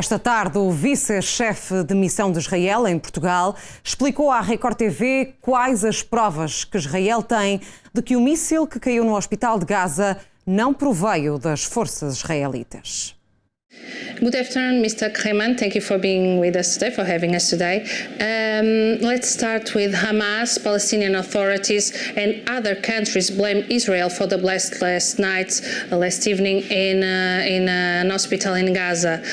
Esta tarde, o Vice-Chefe de Missão de Israel, em Portugal, explicou à Record TV quais as provas que Israel tem de que o míssil que caiu no hospital de Gaza não proveio das forças israelitas. Good afternoon, Mr. Kreman. Thank you for being with us today, for having us today. Let's start with Hamas, Palestinian authorities and other countries blame Israel for the blast last evening in an hospital in Gaza.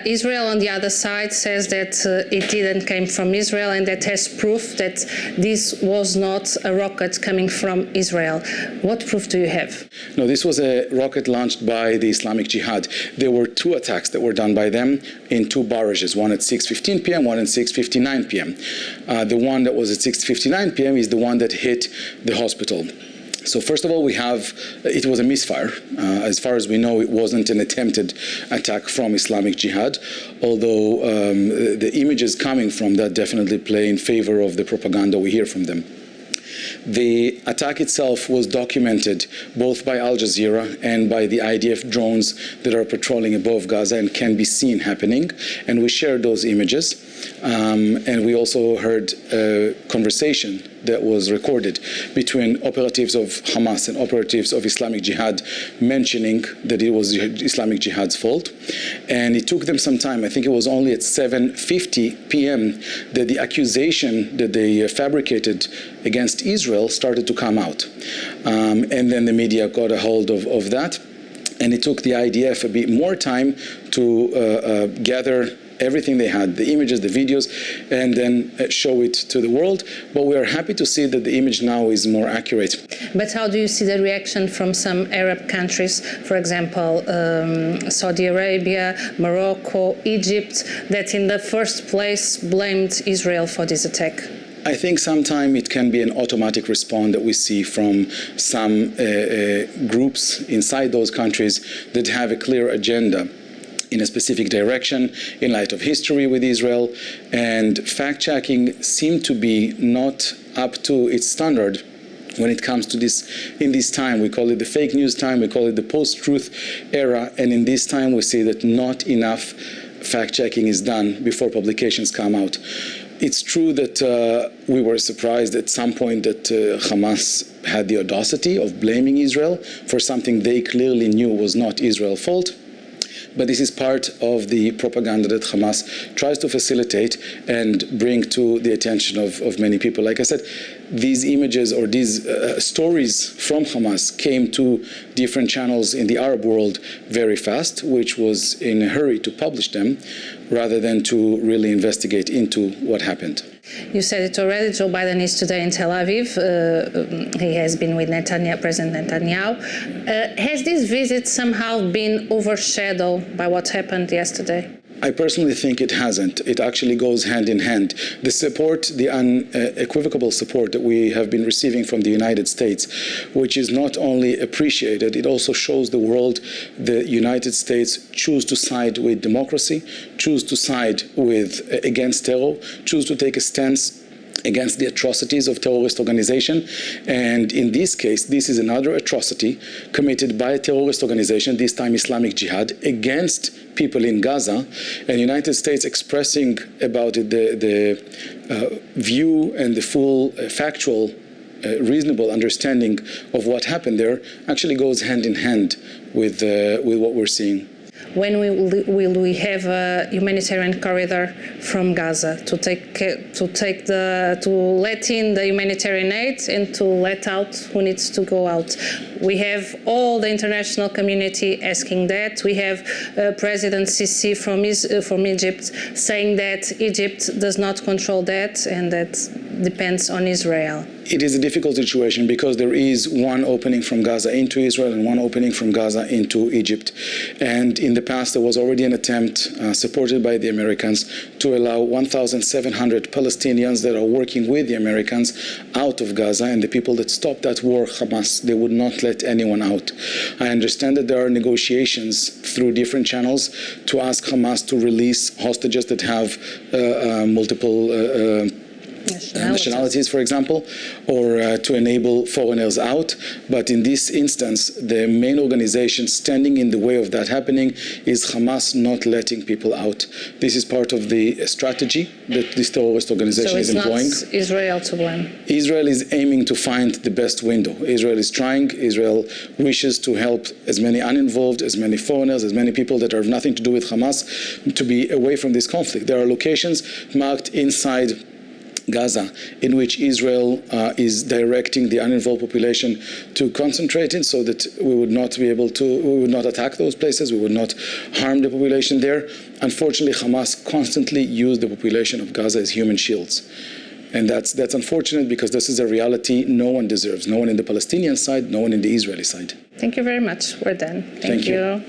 Israel, on the other side, says that it didn't come from Israel and that has proof that this was not a rocket coming from Israel. What proof do you have? No, this was a rocket launched by the Islamic Jihad. There were two attacks that were done by them in two barrages, one at 6:15 p.m., one at 6:59 p.m. The one that was at 6:59 p.m. is the one that hit the hospital. So first of all, it was a misfire. As far as we know, it wasn't an attempted attack from Islamic Jihad, although the images coming from that definitely play in favor of the propaganda we hear from them. The attack itself was documented both by Al Jazeera and by the IDF drones that are patrolling above Gaza and can be seen happening. And we shared those images. And we also heard a conversation that was recorded between operatives of Hamas and operatives of Islamic Jihad mentioning that it was Islamic Jihad's fault. And it took them some time. I think it was only at 7:50 p.m. that the accusation that they fabricated against Israel started to come out. And then the media got a hold of that. And it took the IDF a bit more time to gather everything they had, the images, the videos, and then show it to the world. But we are happy to see that the image now is more accurate. But how do you see the reaction from some Arab countries, for example, Saudi Arabia, Morocco, Egypt, that in the first place blamed Israel for this attack? I think sometimes it can be an automatic response that we see from some groups inside those countries that have a clear agenda in a specific direction in light of history with Israel, and fact-checking seemed to be not up to its standard when it comes to this. In this time, we call it the fake news time, we call it the post-truth era, and in this time we see that not enough fact-checking is done before publications come out. It's true that we were surprised at some point that Hamas had the audacity of blaming Israel for something they clearly knew was not Israel's fault. But this is part of the propaganda that Hamas tries to facilitate and bring to the attention of many people. Like I said, these images or these stories from Hamas came to different channels in the Arab world very fast, which was in a hurry to publish them rather than to really investigate into what happened. You said it already, Joe Biden is today in Tel Aviv. He has been with President Netanyahu. Has this visit somehow been overshadowed by what happened yesterday? I personally think it hasn't. It actually goes hand in hand. The support, the unequivocal support that we have been receiving from the United States, which is not only appreciated, it also shows the world the United States choose to side with democracy, choose to side against terror, choose to take a stance against the atrocities of terrorist organization. And in this case, this is another atrocity committed by a terrorist organization, this time Islamic Jihad, against people in Gaza, and the United States expressing about it the view and the full factual reasonable understanding of what happened there actually goes hand in hand with what we're seeing. When will we have a humanitarian corridor from Gaza to let in the humanitarian aid and to let out who needs to go out? We have all the international community asking that. We have President Sisi from Egypt saying that Egypt does not control that and that depends on Israel. It is a difficult situation because there is one opening from Gaza into Israel and one opening from Gaza into Egypt. And in the past, there was already an attempt supported by the Americans to allow 1,700 Palestinians that are working with the Americans out of Gaza, and the people that stopped that war, Hamas, they would not let anyone out. I understand that there are negotiations through different channels to ask Hamas to release hostages that have multiple nationalities, for example, or to enable foreigners out. But in this instance, the main organization standing in the way of that happening is Hamas not letting people out. This is part of the strategy that this terrorist organization is employing. So it's not Israel to blame? Israel is aiming to find the best window. Israel is trying. Israel wishes to help as many uninvolved, as many foreigners, as many people that have nothing to do with Hamas to be away from this conflict. There are locations marked inside Gaza in which Israel is directing the uninvolved population to concentrate in, so that we would not attack those places, we would not harm the population there. Unfortunately, Hamas constantly used the population of Gaza as human shields. And that's unfortunate, because this is a reality no one deserves, no one in the Palestinian side, no one in the Israeli side. Thank you very much. We're done. Thank you.